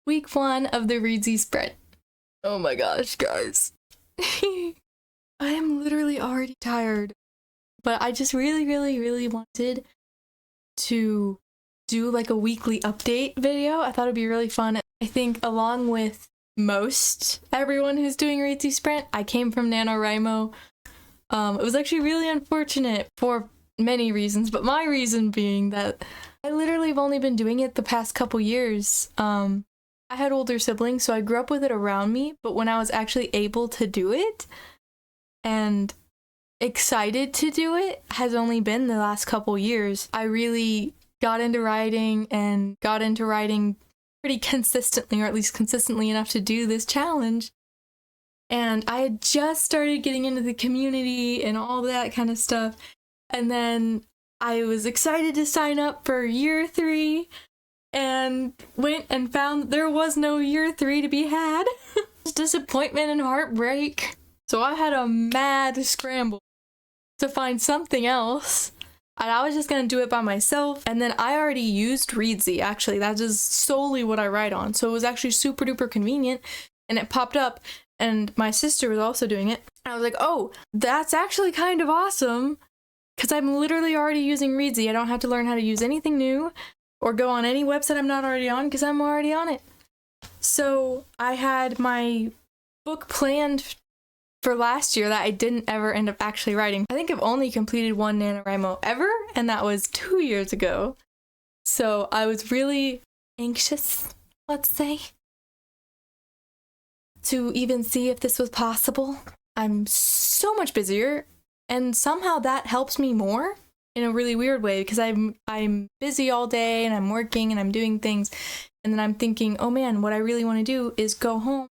Week 1 of the Reedsy sprint. Oh my gosh, guys. I am literally already tired. But I just really wanted to do like a weekly update video. I thought it'd be really fun. I think along with most everyone who's doing Reedsy sprint, I came from NaNoWriMo. It was actually really unfortunate for many reasons, but my reason being that I literally have only been doing it the past couple years. I had older siblings, so I grew up with it around me, but when I was actually able to do it and excited to do it has only been the last couple years. I really got into writing and got into writing pretty consistently, or at least consistently enough to do this challenge. And I had just started getting into the community and all that kind of stuff. And then I was excited to sign up for year 3 and went and found there was no year 3 to be had. Disappointment and heartbreak. So I had a mad scramble to find something else. And I was just gonna do it by myself. And then I already used Reedsy, actually. That is solely what I write on. So it was actually super duper convenient. And it popped up, and my sister was also doing it. And I was like, oh, that's actually kind of awesome. Because I'm literally already using Reedsy. I don't have to learn how to use anything new or go on any website I'm not already on, because I'm already on it. So I had my book planned for last year that I didn't ever end up actually writing. I think I've only completed one NaNoWriMo ever, and that was 2 years ago. So I was really anxious, let's say, to even see if this was possible. I'm so much busier, and somehow that helps me more in a really weird way, because I'm busy all day and I'm working and I'm doing things, and then I'm thinking, oh man, what I really want to do is go home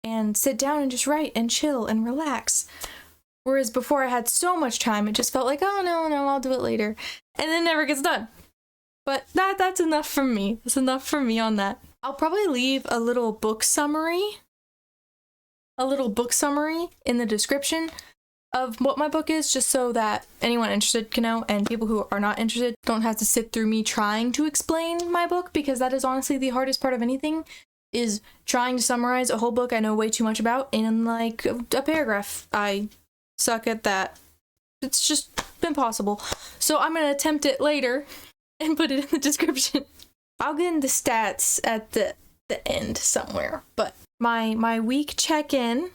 and sit down and just write and chill and relax. Whereas before I had so much time, it just felt like, oh no, I'll do it later. And it never gets done. But that's enough from me. That's enough for me on that. I'll probably leave a little book summary in the description of what my book is, just so that anyone interested can know, and people who are not interested don't have to sit through me trying to explain my book, because that is honestly the hardest part of anything, is trying to summarize a whole book I know way too much about in like a paragraph. I suck at that. It's just impossible. So I'm gonna attempt it later and put it in the description. I'll get into stats at the end somewhere. But my week check-in,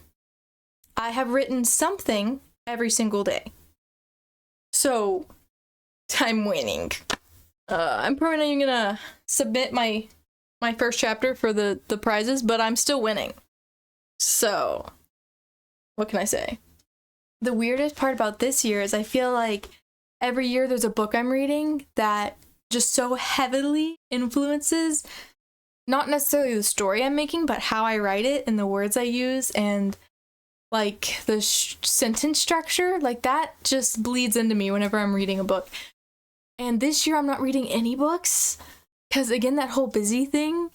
I have written something every single day. So I'm winning. I'm probably not even gonna submit my first chapter for the prizes, but I'm still winning. So, what can I say? The weirdest part about this year is I feel like every year there's a book I'm reading that just so heavily influences not necessarily the story I'm making, but how I write it and the words I use, and like the sentence structure. Like that just bleeds into me whenever I'm reading a book. And this year I'm not reading any books, because again, that whole busy thing.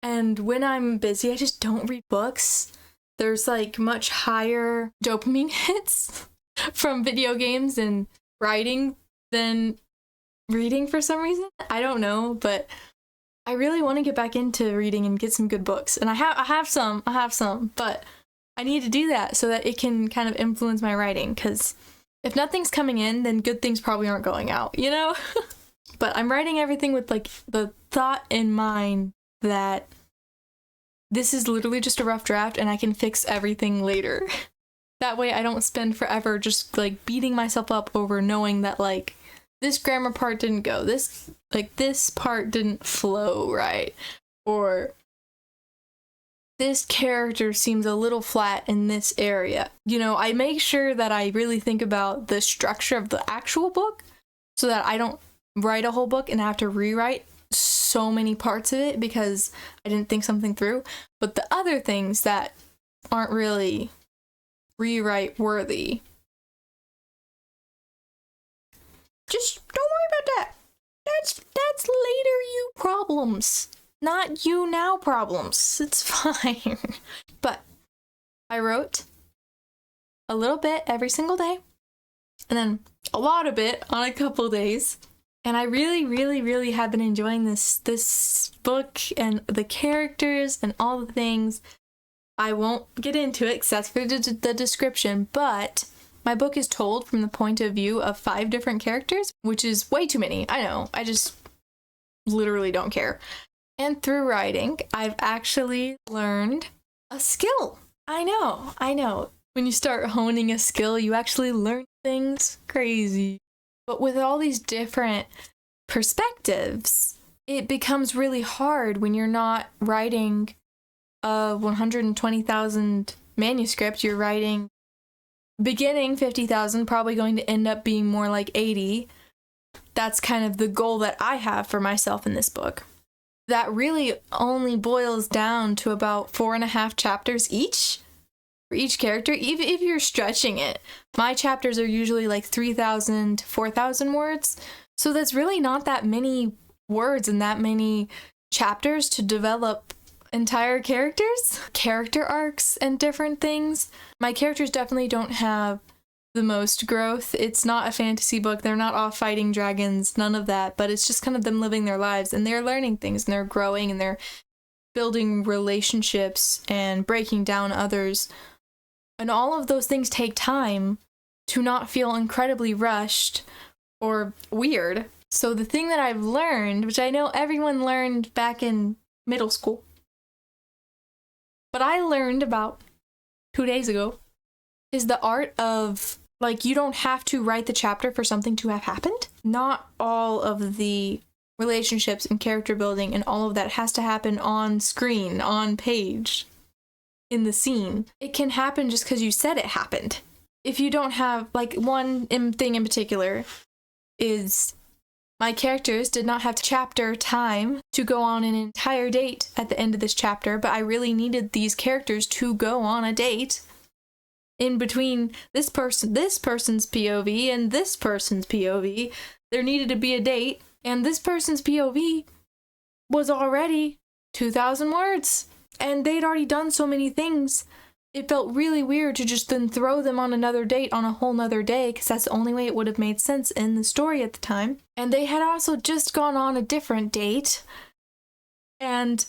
And when I'm busy, I just don't read books. There's like much higher dopamine hits from video games and writing than reading for some reason. I don't know, but I really want to get back into reading and get some good books. And I have some, but I need to do that so that it can kind of influence my writing, because if nothing's coming in, then good things probably aren't going out, you know? But I'm writing everything with like the thought in mind that this is literally just a rough draft and I can fix everything later. That way I don't spend forever just like beating myself up over knowing that like this grammar part didn't go, this part didn't flow right, or this character seems a little flat in this area. You know, I make sure that I really think about the structure of the actual book so that I don't write a whole book and have to rewrite so many parts of it because I didn't think something through. But the other things that aren't really rewrite worthy, just don't worry about that. That's later you problems, not you now problems. It's fine. But I wrote a little bit every single day, and then a lot of it on a couple days. And I really have been enjoying this book and the characters and all the things. I won't get into it except for the description, but my book is told from the point of view of 5 different characters, which is way too many. I know. I just literally don't care. And through writing, I've actually learned a skill. I know. When you start honing a skill, you actually learn things. Crazy. But with all these different perspectives, it becomes really hard when you're not writing a 120,000 manuscript. You're writing beginning 50,000, probably going to end up being more like 80. That's kind of the goal that I have for myself in this book. That really only boils down to about 4.5 chapters each for each character, even if you're stretching it. My chapters are usually like 3,000 to 4,000 words, so that's really not that many words and that many chapters to develop entire characters, character arcs, and different things. My characters definitely don't have the most growth. It's not a fantasy book. They're not off fighting dragons, none of that, but it's just kind of them living their lives, and they're learning things, and they're growing, and they're building relationships and breaking down others. And all of those things take time to not feel incredibly rushed or weird. So the thing that I've learned, which I know everyone learned back in middle school, but I learned about 2 days ago, is the art of, like, you don't have to write the chapter for something to have happened. Not all of the relationships and character building and all of that has to happen on screen, on page, in the scene. It can happen just because you said it happened. If you don't have, like, one thing in particular is my characters did not have chapter time to go on an entire date at the end of this chapter, but I really needed these characters to go on a date in between this person's POV and this person's POV. There needed to be a date, and this person's POV was already 2,000 words, and they'd already done so many things. It felt really weird to just then throw them on another date on a whole nother day, because that's the only way it would have made sense in the story at the time. And they had also just gone on a different date, and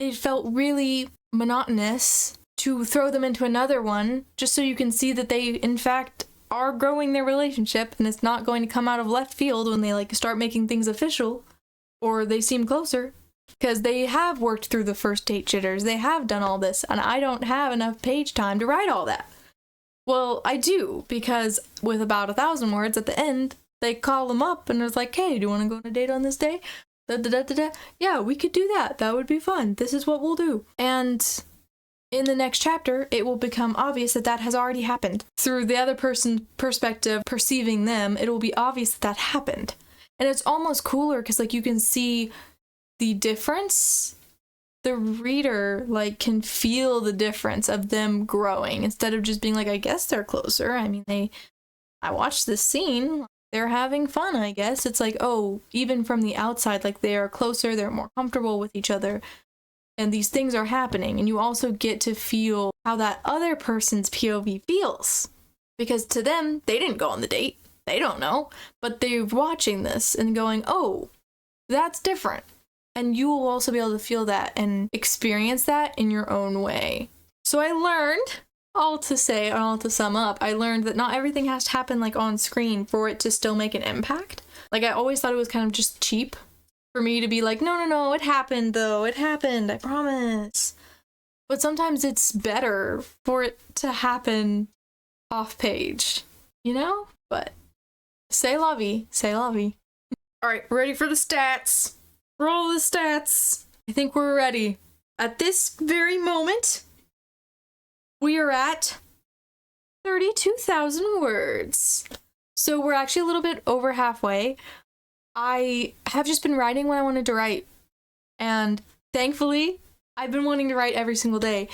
it felt really monotonous to throw them into another one just so you can see that they, in fact, are growing their relationship, and it's not going to come out of left field when they, like, start making things official or they seem closer. Because they have worked through the first date jitters, they have done all this, and I don't have enough page time to write all that. Well, I do, because with about 1,000 words at the end, they call them up and it's like, hey, do you want to go on a date on this day? Yeah, we could do that. That would be fun. This is what we'll do. And in the next chapter, it will become obvious that that has already happened. Through the other person's perspective, perceiving them, it will be obvious that that happened. And it's almost cooler because, like, you can see the difference. The reader, like, can feel the difference of them growing instead of just being like, I guess they're closer. I mean, I watched this scene, they're having fun, I guess. It's like, oh, even from the outside, like, they are closer, they're more comfortable with each other, and these things are happening. And you also get to feel how that other person's POV feels, because to them, they didn't go on the date, they don't know, but they're watching this and going, oh, that's different. And you will also be able to feel that and experience that in your own way. So I learned, all to sum up, I learned that not everything has to happen, like, on screen for it to still make an impact. Like, I always thought it was kind of just cheap for me to be like, no, it happened though, it happened, I promise. But sometimes it's better for it to happen off page, you know? But c'est la vie. All right, ready for the stats? Roll the stats. I think we're ready. At this very moment, we are at 32,000 words. So we're actually a little bit over halfway. I have just been writing when I wanted to write. And thankfully, I've been wanting to write every single day.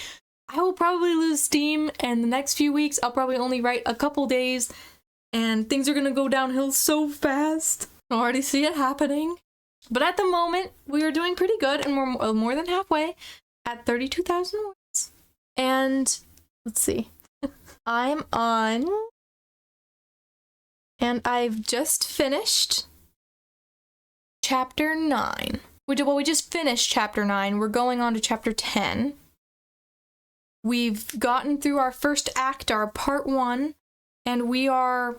I will probably lose steam, and the next few weeks, I'll probably only write a couple days, and things are gonna go downhill so fast. I already see it happening. But at the moment, we are doing pretty good, and we're more than halfway at 32,000 words. And let's see. I'm on, and I've just finished chapter 9. We just finished chapter 9. We're going on to chapter 10. We've gotten through our first act, our part 1, and we are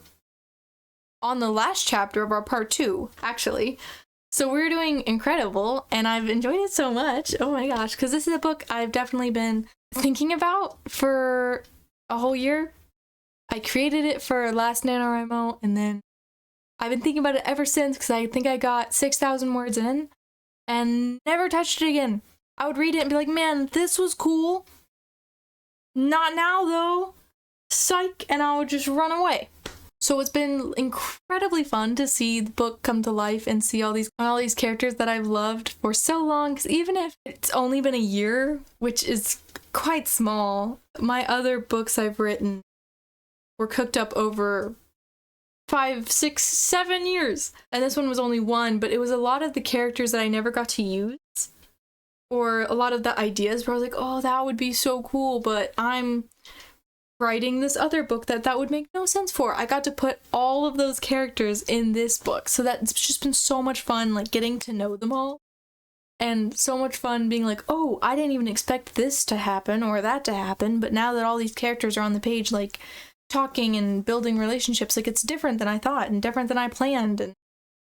on the last chapter of our part 2, actually. So we're doing incredible, and I've enjoyed it so much. Oh my gosh, because this is a book I've definitely been thinking about for a whole year. I created it for last NaNoWriMo, and then I've been thinking about it ever since, because I think I got 6,000 words in and never touched it again. I would read it and be like, man, this was cool. Not now, though. Psych, and I would just run away. So it's been incredibly fun to see the book come to life and see all these characters that I've loved for so long. 'Cause even if it's only been a year, which is quite small, my other books I've written were cooked up over 5, 6, 7 years. And this one was only 1, but it was a lot of the characters that I never got to use. Or a lot of the ideas where I was like, oh, that would be so cool, but I'm writing this other book that would make no sense for. I got to put all of those characters in this book. So that's just been so much fun, like getting to know them all. And so much fun being like, oh, I didn't even expect this to happen or that to happen. But now that all these characters are on the page, like talking and building relationships, like it's different than I thought and different than I planned. And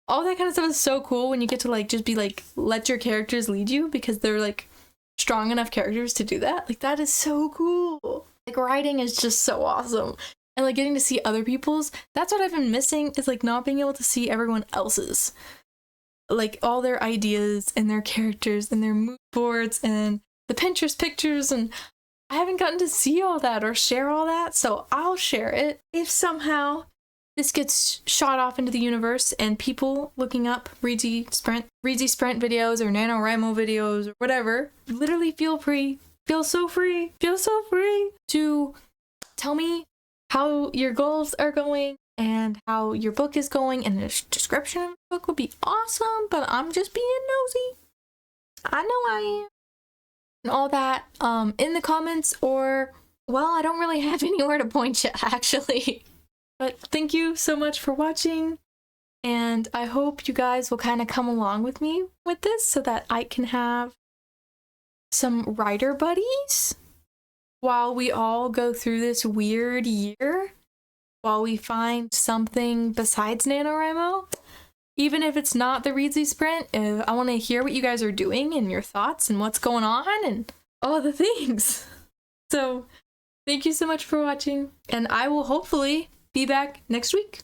all that kind of stuff is so cool when you get to like just be like, let your characters lead you, because they're like strong enough characters to do that. Like that is so cool. Like writing is just so awesome. And like getting to see other people's, that's what I've been missing, is like not being able to see everyone else's. Like all their ideas and their characters and their mood boards and the Pinterest pictures, and I haven't gotten to see all that or share all that, so I'll share it. If somehow this gets shot off into the universe and people looking up Reedsy Sprint videos or NaNoWriMo videos or whatever, literally feel so free to tell me how your goals are going and how your book is going, and a description of the book would be awesome, but I'm just being nosy. I know I am. And all that in the comments, or, well, I don't really have anywhere to point you, actually. But thank you so much for watching, and I hope you guys will kind of come along with me with this so that I can have some writer buddies while we all go through this weird year, while we find something besides NaNoWriMo. Even if it's not the Reedsy Sprint, I want to hear what you guys are doing and your thoughts and what's going on and all the things. So thank you so much for watching, and I will hopefully be back next week.